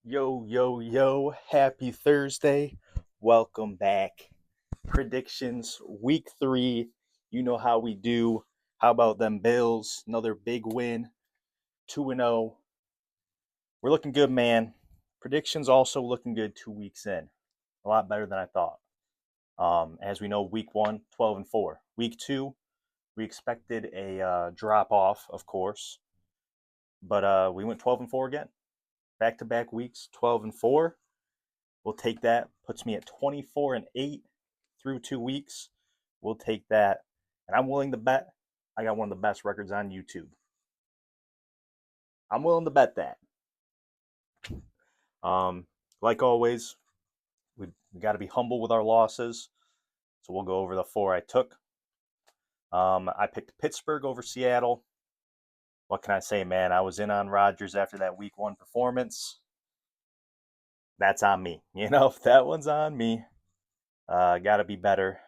Yo, yo, yo, happy Thursday. Welcome back. Predictions, week three. You know how we do. How about them Bills? Another big win, 2-0. We're looking good, man. Predictions also looking good 2 weeks in. A lot better than I thought. As we know, week one, 12-4. Week two, we expected a drop off, of course, but we went 12-4 again. Back to back weeks, 12-4. We'll take that. Puts me at 24-8 through 2 weeks. We'll take that. And I'm willing to bet I got one of the best records on YouTube. I'm willing to bet that. Um, like always, we got to be humble with our losses. So we'll go over the four I took. I picked Pittsburgh over Seattle. What can I say, man? I was in on Rodgers after that week one performance. That's on me. That one's on me. Got to be better.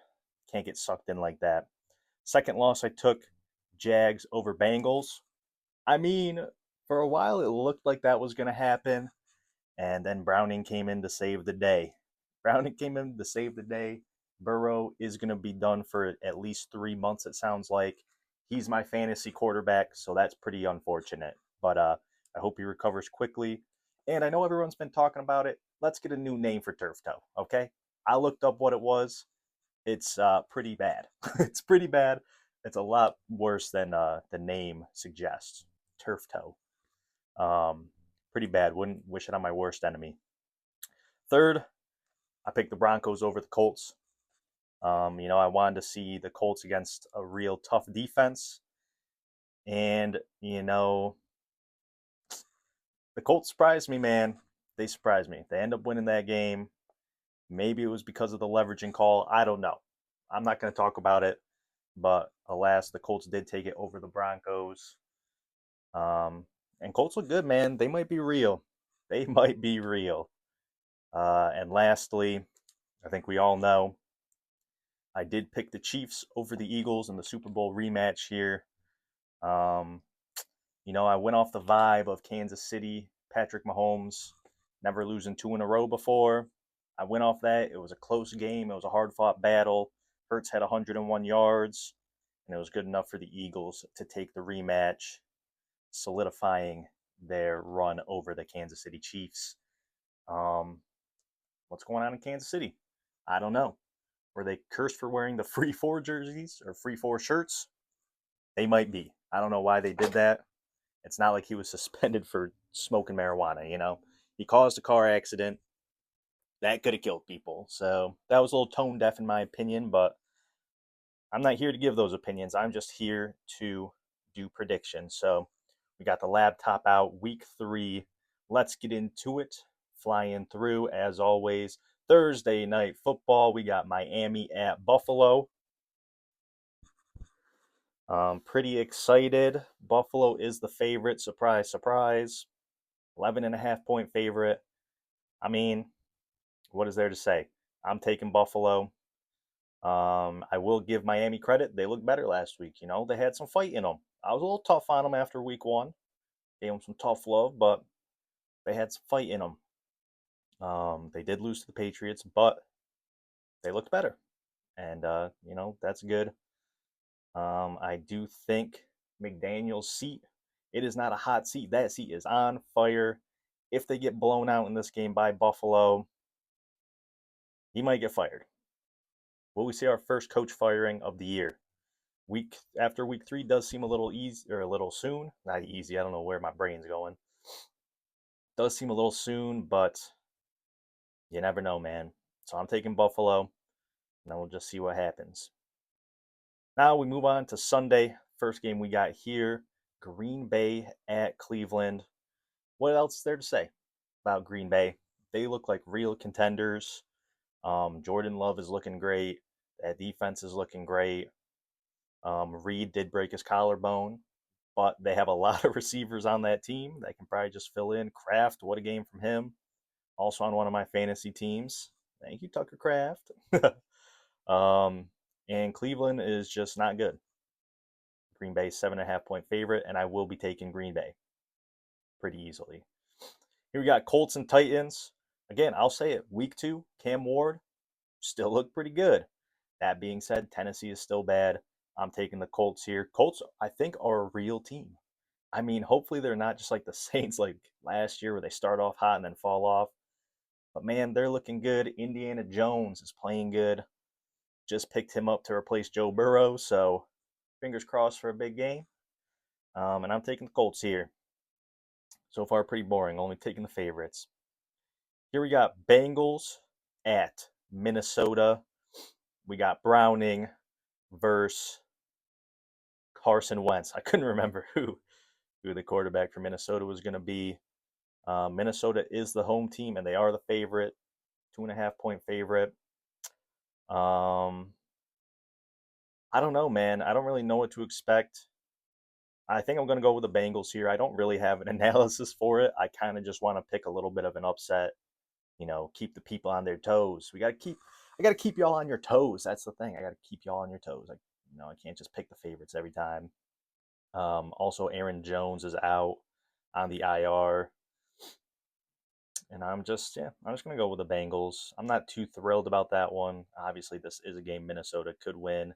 Can't get sucked in like that. Second loss I took Jags over Bengals. I mean, for a while it looked like that was going to happen, and then Browning came in to save the day. Browning came in to save the day. Burrow is going to be done for at least 3 months, it sounds like. He's my fantasy quarterback, so that's pretty unfortunate. But I hope he recovers quickly. And I know everyone's been talking about it. Let's get a new name for Turf Toe, okay? I looked up what it was. It's pretty bad. It's pretty bad. It's a lot worse than the name suggests. Turf toe. Um, Pretty bad. Wouldn't wish it on my worst enemy. Third, I picked the Broncos over the Colts. I wanted to see the Colts against a real tough defense, and the Colts surprised me, man. They surprised me. They end up winning that game. Maybe it was because of the leveraging call. I don't know. I'm not going to talk about it. But alas, the Colts did take it over the Broncos. And Colts look good, man. They might be real. They might be real. And lastly, I think we all know I did pick the Chiefs over the Eagles in the Super Bowl rematch here. Um, I went off the vibe of Kansas City, Patrick Mahomes, never losing two in a row before. I went off that. It was a close game. It was a hard fought battle. Hurts had 101 yards, and it was good enough for the Eagles to take the rematch, solidifying their run over the Kansas City Chiefs. Um, what's going on in Kansas City? I don't know. Were they cursed for wearing the free four jerseys or free four shirts? They might be. I don't know why they did that. It's not like he was suspended for smoking marijuana. He caused a car accident. That could have killed people. So that was a little tone deaf in my opinion, but I'm not here to give those opinions. I'm just here to do predictions. So we got the laptop out, week three. Let's get into it. Flying through, as always. Thursday night football. We got Miami at Buffalo. Pretty excited. Buffalo is the favorite. Surprise, surprise. 11.5 point favorite. I mean, what is there to say? I'm taking Buffalo. I will give Miami credit. They looked better last week. They had some fight in them. I was a little tough on them after week one. Gave them some tough love, but they had some fight in them. They did lose to the Patriots, but they looked better. And, that's good. I do think McDaniel's seat, it is not a hot seat. That seat is on fire. If they get blown out in this game by Buffalo, he might get fired. Will we see our first coach firing of the year? Week after week three does seem a little easy or a little soon. Not easy. I don't know where my brain's going. Does seem a little soon, but you never know, man. So I'm taking Buffalo, and then we'll just see what happens. Now we move on to Sunday. First game we got here, Green Bay at Cleveland. What else is there to say about Green Bay? They look like real contenders. Jordan Love is looking great. That defense is looking great. Reed did break his collarbone, but they have a lot of receivers on that team that can probably just fill in. Kraft, what a game from him. Also on one of my fantasy teams. Thank you, Tucker Kraft. um, and Cleveland is just not good. Green Bay 7.5 point favorite, and I will be taking Green Bay pretty easily. Here we got Colts and Titans. Again, I'll say it. Week 2, Cam Ward still looked pretty good. That being said, Tennessee is still bad. I'm taking the Colts here. Colts, I think, are a real team. I mean, hopefully they're not just like the Saints like last year where they start off hot and then fall off. But man, they're looking good. Indiana Jones is playing good. Just picked him up to replace Joe Burrow, so fingers crossed for a big game. And I'm taking the Colts here. So far, pretty boring. Only taking the favorites. Here we got Bengals at Minnesota. We got Browning versus Carson Wentz. I couldn't remember who the quarterback for Minnesota was going to be. Minnesota is the home team, and they are the favorite, 2.5-point favorite. I don't know, man. I don't really know what to expect. I think I'm going to go with the Bengals here. I don't really have an analysis for it. I kind of just want to pick a little bit of an upset. Keep the people on their toes. I got to keep y'all on your toes. That's the thing. I got to keep y'all on your toes. I can't just pick the favorites every time. Also, Aaron Jones is out on the IR. And I'm just going to go with the Bengals. I'm not too thrilled about that one. Obviously, this is a game Minnesota could win.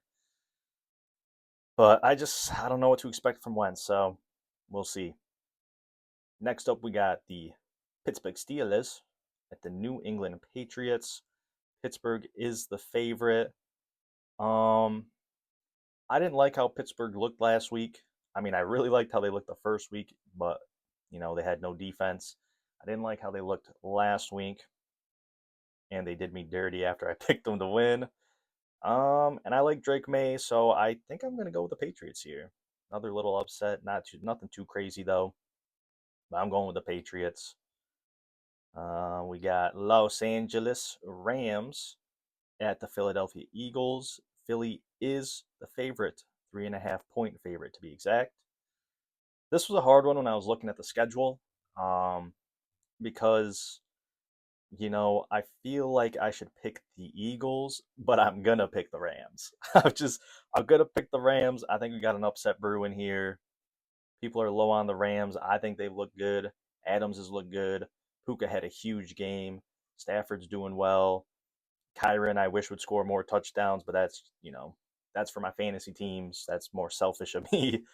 But I don't know what to expect from Wentz, so we'll see. Next up, we got the Pittsburgh Steelers at the New England Patriots. Pittsburgh is the favorite. I didn't like how Pittsburgh looked last week. I mean, I really liked how they looked the first week, but they had no defense. I didn't like how they looked last week, and they did me dirty after I picked them to win. And I like Drake May, so I think I'm gonna go with the Patriots here. Another little upset, nothing too crazy though. But I'm going with the Patriots. We got Los Angeles Rams at the Philadelphia Eagles. Philly is the favorite, 3.5-point favorite to be exact. This was a hard one when I was looking at the schedule, because I feel like I should pick the Eagles, but I'm gonna pick the Rams. I'm gonna pick the Rams. I think we got an upset brewing here. People are low on the Rams. I think they've looked good. Adams has looked good. Puka had a huge game. Stafford's doing well. Kyron, I wish would score more touchdowns, but that's for my fantasy teams. That's more selfish of me.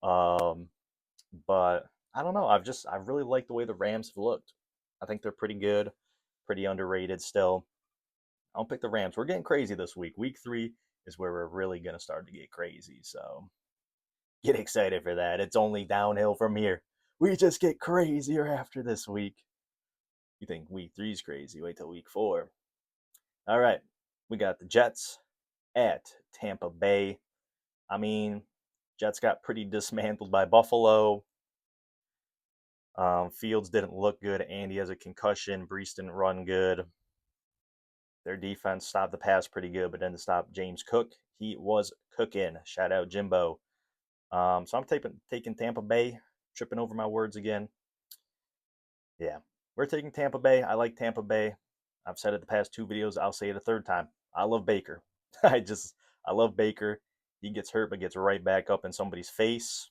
But I don't know. I really like the way the Rams have looked. I think they're pretty good, pretty underrated still. I'll pick the Rams. We're getting crazy this week. Week 3 is where we're really gonna start to get crazy. So get excited for that. It's only downhill from here. We just get crazier after this week. You think week 3 is crazy? Wait till week 4. All right, we got the Jets at Tampa Bay. I mean, Jets got pretty dismantled by Buffalo. Fields didn't look good. Andy has a concussion. Brees didn't run good. Their defense stopped the pass pretty good, but didn't stop James Cook. He was cooking. Shout out Jimbo. So I'm taking Tampa Bay. Tripping over my words again. Yeah, we're taking Tampa Bay. I like Tampa Bay. I've said it the past 2 videos. I'll say it a third time. I love Baker. I love Baker. He gets hurt, but gets right back up in somebody's face,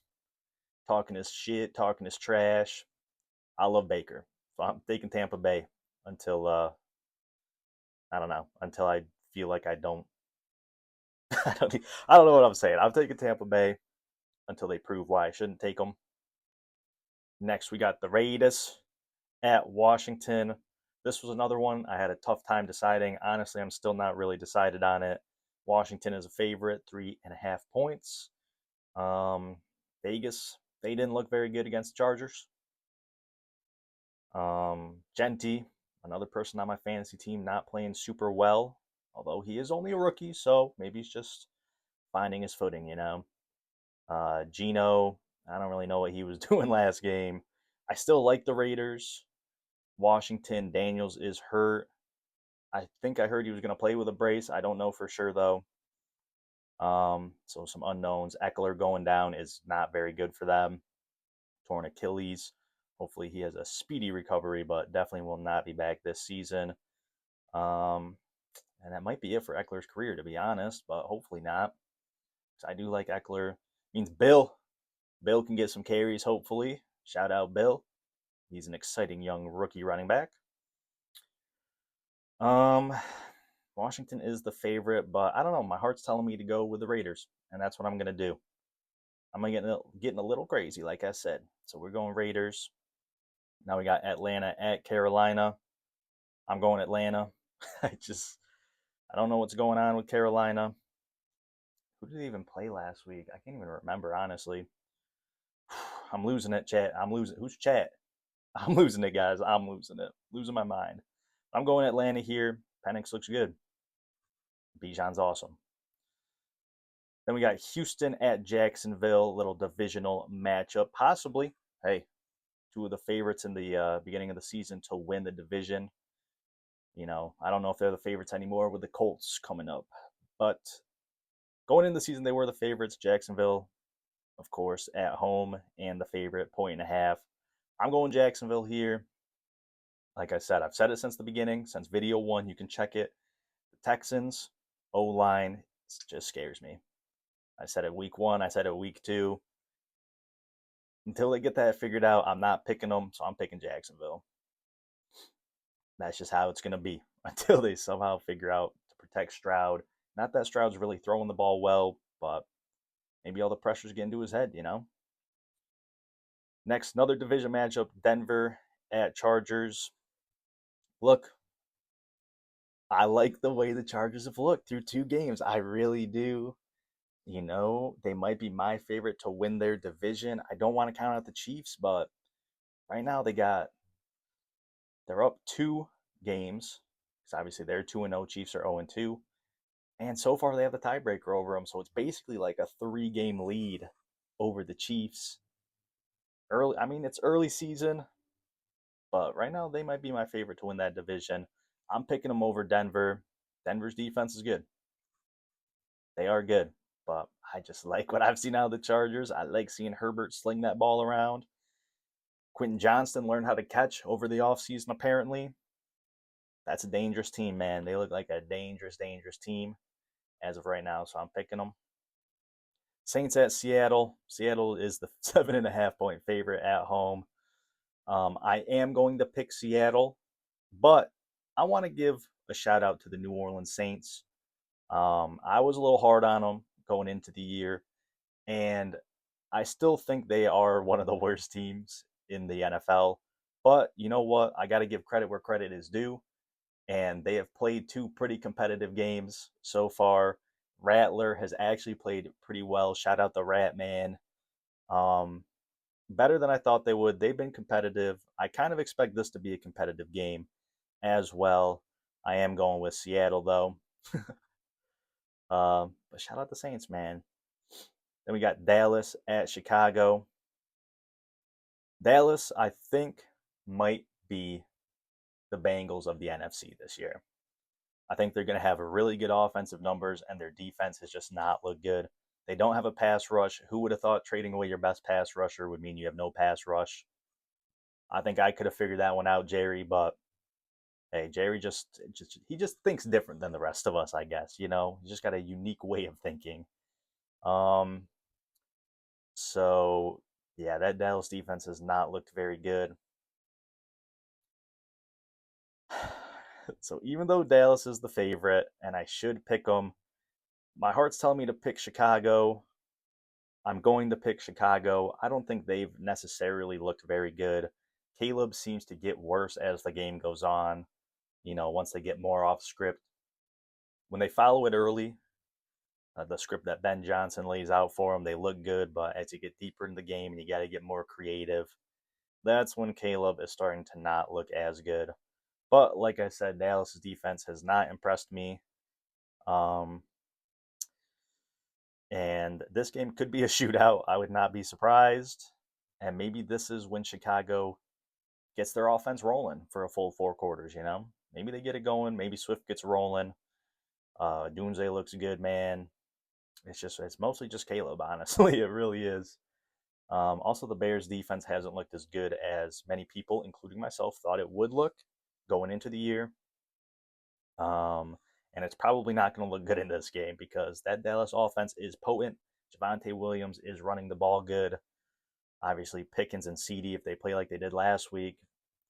talking his shit, talking his trash. I love Baker. So I'm taking Tampa Bay until I don't know, until I feel like I don't. I don't know what I'm saying. I'm taking Tampa Bay until they prove why I shouldn't take them. Next, we got the Raiders at Washington. This was another one I had a tough time deciding. Honestly, I'm still not really decided on it. Washington is a favorite, 3.5 points. Vegas, they didn't look very good against the Chargers. Genty, another person on my fantasy team, not playing super well, although he is only a rookie, so maybe he's just finding his footing, Geno, I don't really know what he was doing last game. I still like the Raiders. Washington, Daniels is hurt. I think I heard he was going to play with a brace. I don't know for sure, though. So some unknowns. Eckler going down is not very good for them. Torn Achilles. Hopefully he has a speedy recovery, but definitely will not be back this season. And that might be it for Eckler's career, to be honest, but hopefully not. I do like Eckler. Means Bill can get some carries, hopefully. Shout out Bill. He's an exciting young rookie running back. Um, Washington is the favorite, but I don't know. My heart's telling me to go with the Raiders, and that's what I'm gonna do. I'm gonna getting a little crazy, like I said. So we're going Raiders. Now we got Atlanta at Carolina. I'm going Atlanta. I don't know what's going on with Carolina. Who did they even play last week? I can't even remember, honestly. I'm losing it, chat. I'm losing. Who's chat? I'm losing it, guys. I'm losing it. Losing my mind. I'm going Atlanta here. Penix looks good. Bijan's awesome. Then we got Houston at Jacksonville, little divisional matchup. Possibly, hey, two of the favorites in the beginning of the season to win the division. I don't know if they're the favorites anymore with the Colts coming up. But going into the season, they were the favorites. Jacksonville, of course, at home, and the favorite, 1.5. I'm going Jacksonville here. Like I said, I've said it since the beginning, since video one. You can check it. The Texans, O line, just scares me. I said it week one. I said it week two. Until they get that figured out, I'm not picking them, so I'm picking Jacksonville. That's just how it's going to be until they somehow figure out to protect Stroud. Not that Stroud's really throwing the ball well, but maybe all the pressure's getting to his head. Next, another division matchup, Denver at Chargers. Look, I like the way the Chargers have looked through two games. I really do. They might be my favorite to win their division. I don't want to count out the Chiefs, but right now they're up 2 games. Because obviously they're 2-0, Chiefs are 0-2. And so far they have the tiebreaker over them, so it's basically like a 3-game lead over the Chiefs. It's early season, but right now they might be my favorite to win that division. I'm picking them over Denver. Denver's defense is good. They are good, but I just like what I've seen out of the Chargers. I like seeing Herbert sling that ball around. Quentin Johnston learned how to catch over the offseason, apparently. That's a dangerous team, man. They look like a dangerous, dangerous team as of right now, so I'm picking them. Saints at Seattle. Seattle is the 7.5-point favorite at home. I am going to pick Seattle, but I want to give a shout out to the New Orleans Saints. I was a little hard on them going into the year, and I still think they are one of the worst teams in the NFL. But you know what? I got to give credit where credit is due, and they have played 2 pretty competitive games so far. Rattler has actually played pretty well. Shout out the Rat Man. Um, Better than I thought they would. They've been competitive. I kind of expect this to be a competitive game as well. I am going with Seattle though. But shout out the Saints, man. Then we got Dallas at Chicago. Dallas, I think, might be the Bengals of the NFC this year. I think they're going to have really good offensive numbers, and their defense has just not looked good. They don't have a pass rush. Who would have thought trading away your best pass rusher would mean you have no pass rush? I think I could have figured that one out, Jerry, but hey, Jerry just thinks different than the rest of us, I guess. He's just got a unique way of thinking. Um, so yeah, that Dallas defense has not looked very good. So even though Dallas is the favorite and I should pick them, my heart's telling me to pick Chicago. I'm going to pick Chicago. I don't think they've necessarily looked very good. Caleb seems to get worse as the game goes on, once they get more off script. When they follow it early, the script that Ben Johnson lays out for them, they look good, but as you get deeper in the game and you got to get more creative, that's when Caleb is starting to not look as good. But like I said, Dallas' defense has not impressed me. Um, and this game could be a shootout. I would not be surprised. And maybe this is when Chicago gets their offense rolling for a full 4 quarters. Maybe they get it going. Maybe Swift gets rolling. Doomsday looks good, man. It's mostly just Caleb, honestly. It really is. Also, the Bears' defense hasn't looked as good as many people, including myself, thought it would look going into the year. And it's probably not going to look good in this game because that Dallas offense is potent. Javonte Williams is running the ball good. Obviously, Pickens and CD, if they play like they did last week,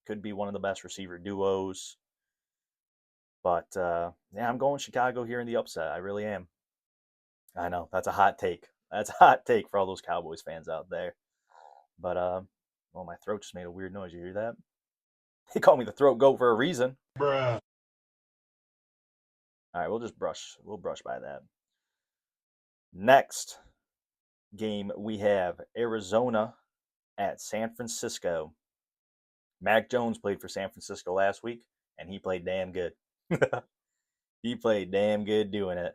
could be one of the best receiver duos. But yeah, I'm going Chicago here in the upset. I really am. I know that's a hot take. That's a hot take for all those Cowboys fans out there. But well, my throat just made a weird noise. You hear that? They call me the throat goat for a reason. Bruh. All right, we'll just brush. We'll brush by that. Next game we have Arizona at San Francisco. Mac Jones played for San Francisco last week, and he played damn good. He played damn good doing it.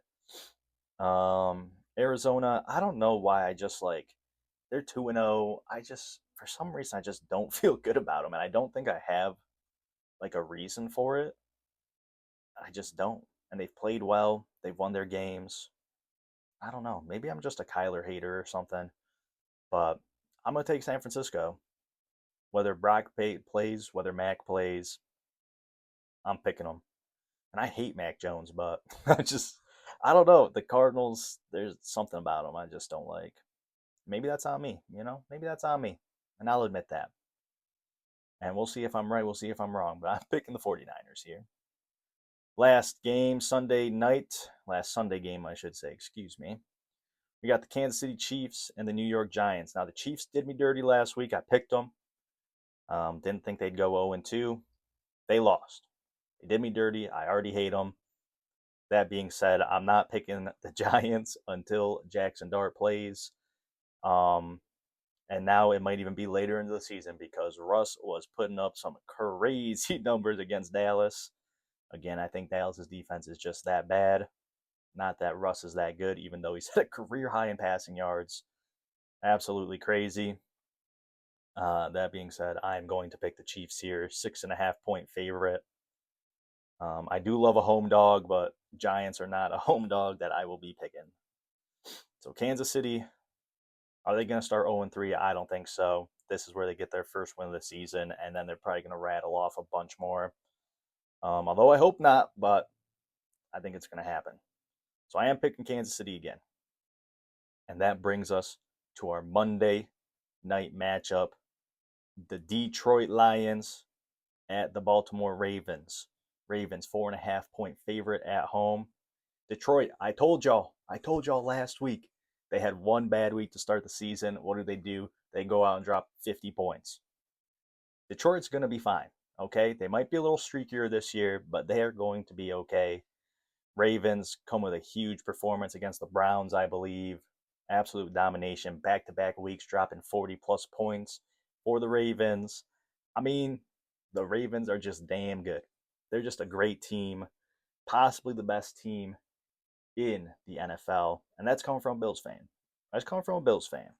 Arizona, I don't know why I just like they're 2-0. I just for some reason I just don't feel good about them, and I don't think I have like a reason for it. I just don't. And they've played well. They've won their games. I don't know. Maybe I'm just a Kyler hater or something, but I'm gonna take San Francisco. Whether plays, whether Mac plays, I'm picking them. And I hate Mac Jones, but I don't know. The Cardinals, there's something about them I just don't like. Maybe that's on me, Maybe that's on me. And I'll admit that. And we'll see if I'm right. We'll see if I'm wrong. But I'm picking the 49ers here. Last Sunday game, I should say, excuse me. We got the Kansas City Chiefs and the New York Giants. Now, the Chiefs did me dirty last week. I picked them. Didn't think they'd go 0-2. They lost. They did me dirty. I already hate them. That being said, I'm not picking the Giants until Jackson Dart plays. And now it might even be later into the season because Russ was putting up some crazy numbers against Dallas. Again, I think Dallas's defense is just that bad. Not that Russ is that good, even though he's at a career high in passing yards. Absolutely crazy. That being said, I'm going to pick the Chiefs here, 6.5-point favorite. I do love a home dog, but Giants are not a home dog that I will be picking. So Kansas City, are they going to start 0-3? I don't think so. This is where they get their first win of the season, and then they're probably going to rattle off a bunch more. Although I hope not, but I think it's going to happen. So I am picking Kansas City again. And that brings us to our Monday night matchup. The Detroit Lions at the Baltimore Ravens. Ravens 4.5-point favorite at home. Detroit, I told y'all last week. They had one bad week to start the season. What do? They go out and drop 50 points. Detroit's going to be fine, okay? They might be a little streakier this year, but they are going to be okay. Ravens come with a huge performance against the Browns, I believe. Absolute domination, back-to-back weeks, dropping 40-plus points for the Ravens. I mean, the Ravens are just damn good. They're just a great team, possibly the best team in the NFL, and that's coming from a Bills fan. That's coming from a Bills fan.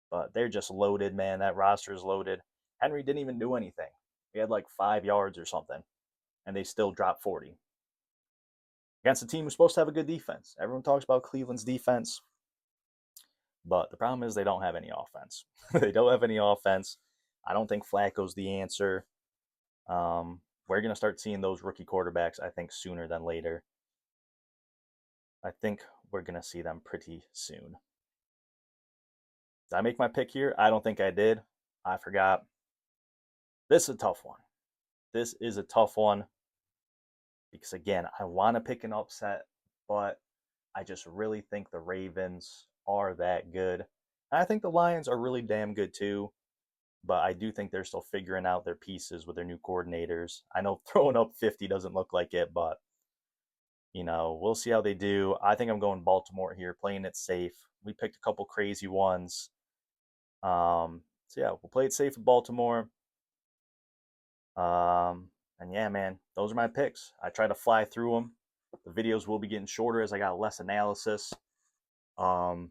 But they're just loaded, man. That roster is loaded. Henry didn't even do anything. He had like 5 yards or something, and they still dropped 40 against a team who's supposed to have a good defense. Everyone talks about Cleveland's defense, but the problem is they don't have any offense. They don't have any offense. I don't think Flacco's the answer. We're going to start seeing those rookie quarterbacks, I think, sooner than later. I think we're going to see them pretty soon. Did I make my pick here? I don't think I did. I forgot. This is a tough one. This is a tough one because, again, I want to pick an upset, but I just really think the Ravens are that good. And I think the Lions are really damn good too, but I do think they're still figuring out their pieces with their new coordinators. I know throwing up 50 doesn't look like it, but we'll see how they do. I think I'm going Baltimore here, playing it safe. We picked a couple crazy ones. So yeah, we'll play it safe with Baltimore. And yeah, man, those are my picks. I try to fly through them. The videos will be getting shorter as I got less analysis. I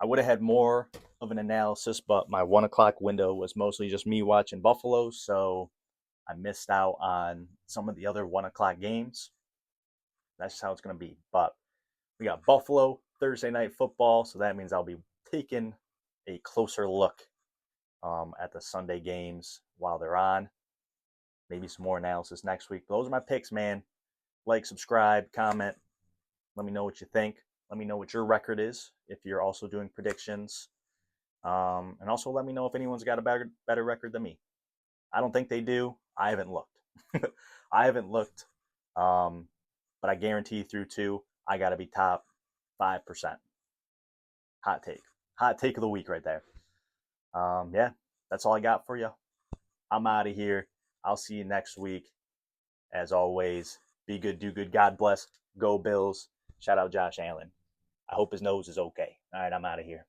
would have had more of an analysis, but my 1 o'clock window was mostly just me watching Buffalo, so I missed out on some of the other 1 o'clock games. That's just how it's going to be. But we got Buffalo Thursday night football, so that means I'll be taking a closer look at the Sunday games while they're on. Maybe some more analysis next week. But those are my picks, man. Like, subscribe, comment. Let me know what you think. Let me know what your record is if you're also doing predictions. And also let me know if anyone's got a better record than me. I don't think they do. I haven't looked. I haven't looked. Um, but I guarantee through two, I got to be top 5%. Hot take. Hot take of the week right there. Yeah, that's all I got for you. I'm out of here. I'll see you next week. As always, be good, do good. God bless. Go Bills. Shout out Josh Allen. I hope his nose is okay. All right, I'm out of here.